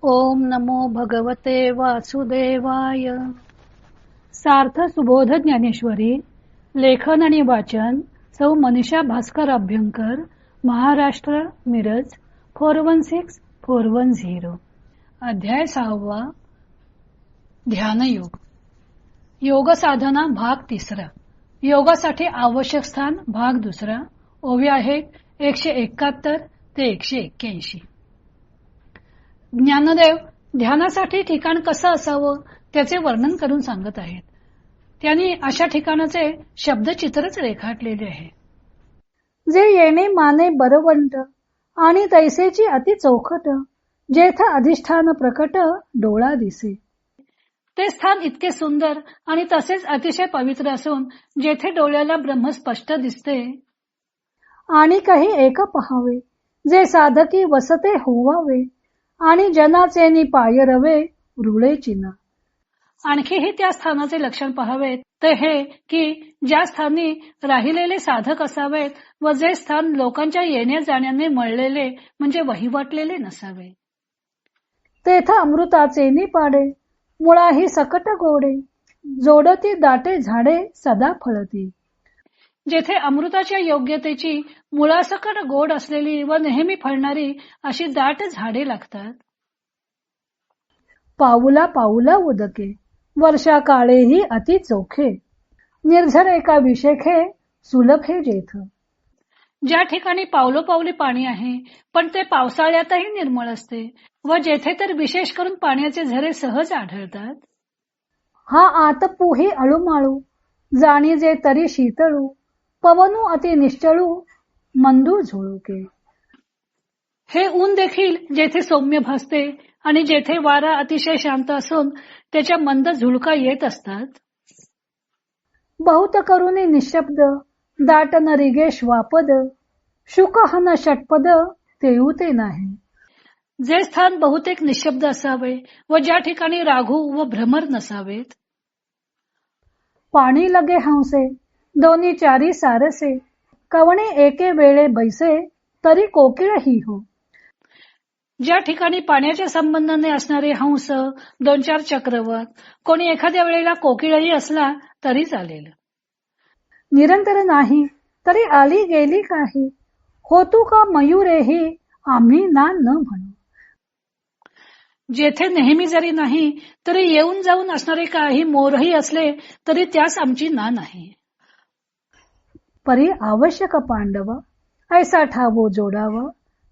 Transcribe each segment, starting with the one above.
ओम नमो भगवते वासुदेवाय. सार्थ सुबोध ज्ञानेश्वरी. लेखन आणि वाचन सौ मनीषा भास्कर अभ्यंकर, महाराष्ट्र, मिरज 416410. अध्याय 6. ध्यानयोग. योग साधना भाग 3. योगासाठी आवश्यक स्थान भाग 2. ओवी आहेत 171 ते 181. ज्ञानदेव ध्यानासाठी ठिकाण कसं असावं त्याचे वर्णन करून सांगत आहेत. त्यांनी अशा ठिकाणाचे शब्दचित्रच रेखाटलेले आहे. जे येणे माने बरवंट आणि तैसेची अति चौखट, जेथ अधिष्ठान प्रकट डोळा दिसे. ते स्थान इतके सुंदर आणि तसेच अतिशय पवित्र असून जेथे डोळ्याला ब्रह्म स्पष्ट दिसते. आणि काही एक पहावे, जे साधकी वसते होवावे आणि जनाचे पाय रवे रुळे चिन्ह. आणखीही त्या स्थानाचे लक्षण पहावेत ते हे की ज्या स्थानी राहिलेले साधक असावेत व जे स्थान लोकांच्या येण्या जाण्याने मळलेले म्हणजे वहिवाटलेले नसावे. तेथ अमृताचे पाडे, मुळाही सकट गोडे, जोडती दाटे झाडे सदा फळती. जेथे अमृताच्या योग्यतेची मुळासकट गोड असलेली व नेहमी फळणारी अशी दाट झाडे लागतात. पाऊला पाऊला उदके, वर्षा काळेही अति चोखे, निर्झर एका विशेखे सुलभे जेथ. ज्या ठिकाणी पावलोपावली पाणी आहे पण ते पावसाळ्यातही निर्मळ असते व जेथे तर विशेष करून पाण्याचे झरे सहज आढळतात. हा आतपुही अळूमाळू, जाणीजे तरी शीतळू, पवनू अति निश्चळू मंदू झुळुके. हे ऊन देखील जेथे सौम्य भासते आणि जेथे वारा अतिशय शांत असून त्याच्या मंद झुळका येत असतात. बहुत करुणी निशब्द, दाट न रिगे श्वापद, शुक हन षटपद तेऊ ते नाही. जे स्थान बहुतेक निशब्द असावे व ज्या ठिकाणी राघू व भ्रमर नसावेत. पाणी लगे हंसे, दोन्ही चारी सारसे, कवणे एके वेळे बैसे, तरी कोकिळ ही हो. ज्या ठिकाणी पाण्याच्या संबंधाने असणारे हंस, 2-4 चक्रवर्त, कोणी एखाद्या वेळेला कोकिळही असला तरी चालेल. निरंतर नाही तरी आली गेली काही, होतू का मयूरेही आम्ही ना न म्हणू. जेथे नेहमी जरी नाही तरी येऊन जाऊन असणारे काही मोरही असले तरी त्यास आमची ना नाही. परी आवश्यक पांडव, ऐसा ठावो जोडावा,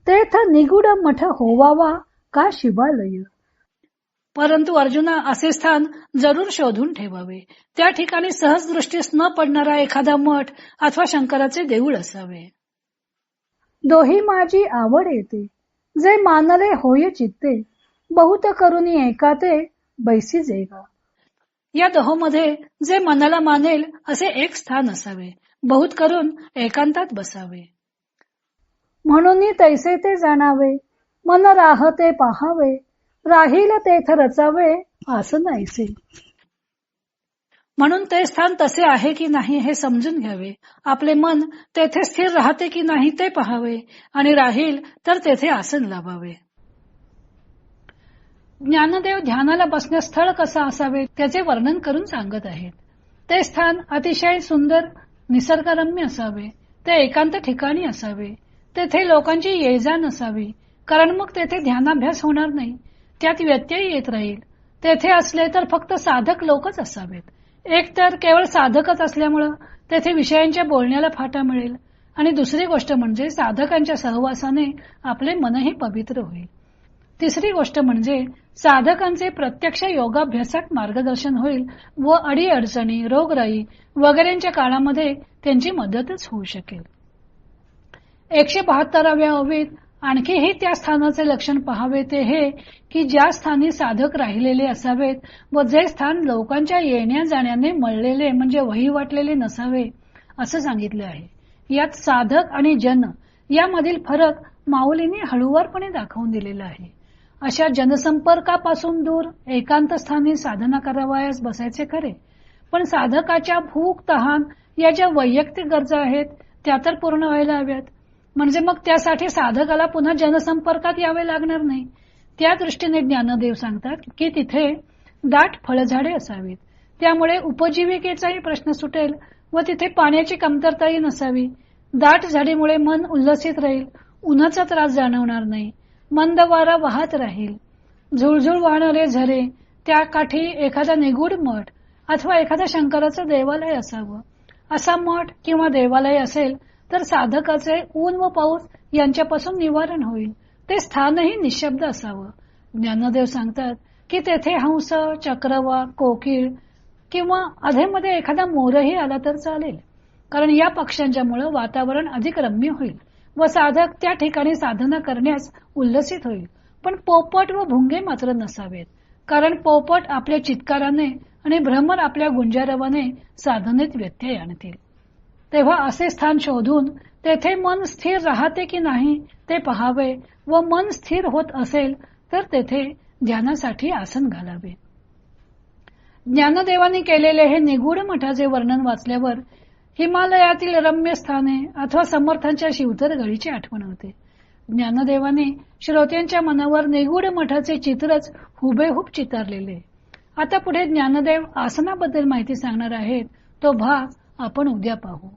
तेथ निगुड मठ होवावा का शिवालय. परंतु अर्जुना असे स्थान जरूर शोधून ठेवावे. त्या ठिकाणी सहज दृष्टीस न पडणारा एखादा मठ अथवा शंकराचे देऊळ असावे. दोही माझी आवड येते, जे मानले होय चित्ते, बहुत करुणी एकाते बैसी जेगा. या दोहोमध्ये जे मनाला मानेल असे एक स्थान असावे, बहुत करून एकांतात बसावे. म्हणून तैसे ते जाणावे, मन राहते पहावे, राहील तेथ रचावे आसन ऐसे. म्हणून ते स्थान तसे आहे की नाही हे समजून घ्यावे. आपले मन तेथे स्थिर राहते की नाही ते पहावे आणि राहील तर तेथे आसन लावावे. ज्ञानदेव ध्यानाला बसण्यास स्थळ कसा असावे त्याचे वर्णन करून सांगत आहेत. ते स्थान अतिशय सुंदर निसर्गरम्य असावे. ते एकांत ठिकाणी असावे. तेथे लोकांची ये जा नसावी, कारण मग तेथे ध्यानाभ्यास होणार नाही, त्यात व्यत्यय येत राहील. तेथे असले तर फक्त साधक लोकच असावेत. एक तर केवळ साधकच असल्यामुळं तेथे विषयांच्या बोलण्याला फाटा मिळेल आणि दुसरी गोष्ट म्हणजे साधकांच्या सहवासाने आपले मनही पवित्र होईल. तिसरी गोष्ट म्हणजे साधकांचे प्रत्यक्ष योगाभ्यासात मार्गदर्शन होईल व अडीअडचणी, रोगराई वगैरेंच्या काळामध्ये त्यांची मदतच होऊ शकेल. 172व्या ओवीत आणखीही त्या स्थानाचे लक्षण पहावे ते हे की ज्या स्थानी साधक राहिलेले असावेत व जे स्थान लोकांच्या येण्या जाण्याने मळलेले म्हणजे वहिवाटलेले नसावे असं सांगितले आहे. यात साधक आणि जन यामधील फरक माऊलींनी हळूवारपणे दाखवून दिलेला आहे. अशा जनसंपर्कापासून दूर एकांत स्थानी साधना करावयास बसायचे खरे, पण साधकाच्या भूक तहान या ज्या वैयक्तिक गरजा आहेत त्या तर पूर्ण व्हायला हव्यात. म्हणजे मग त्यासाठी साधकाला पुन्हा जनसंपर्कात यावे लागणार नाही. त्या दृष्टीने ज्ञानदेव सांगतात की तिथे दाट फळझाडे असावीत. त्यामुळे उपजीविकेचाही प्रश्न सुटेल व तिथे पाण्याची कमतरताही नसावी. दाट झाडीमुळे मन उल्लसित राहील, उन्हाचा त्रास जाणवणार नाही, मंद वारा वाहत राहील. झुळझुळ वाहणारे झरे, त्या काठी एखादा निगूढ मठ अथवा एखादा शंकराचं देवालय असावं. असा मठ किंवा देवालय असेल तर साधकाचे ऊन व पाऊस यांच्यापासून निवारण होईल. ते स्थानही निशब्द असावं. ज्ञानदेव सांगतात की तेथे हंस, चक्रवाक, कोकिळ किंवा अधेमध्ये एखादा मोरही आला तर चालेल, कारण या पक्ष्यांच्या मुळे वातावरण अधिक रम्य होईल व साधक त्या ठिकाणी साधना करण्यास उल्लसित होईल. पण पोपट व भुंगे मात्र नसावेत, कारण पोपट आपल्या चित्काराने आणि भ्रमर आपल्या गुंजारवाने साधनेत व्यत्यय आणतील. तेव्हा असे स्थान शोधून तेथे मन स्थिर राहते की नाही ते पहावे व मन स्थिर होत असेल तर तेथे ध्यानासाठी आसन घालावे. ज्ञानदेवांनी केलेले हे निगूढ मठाचे वर्णन वाचल्यावर हिमालयातील रम्य स्थाने अथवा समर्थांच्या शिवतर गडीची आठवण होते. ज्ञानदेवाने श्रोत्यांच्या मनावर निगूढ मठाचे चित्रच हुबेहूब चितारलेले. आता पुढे ज्ञानदेव आसनाबद्दल माहिती सांगणार आहेत. तो भाग आपण उद्या पाहू.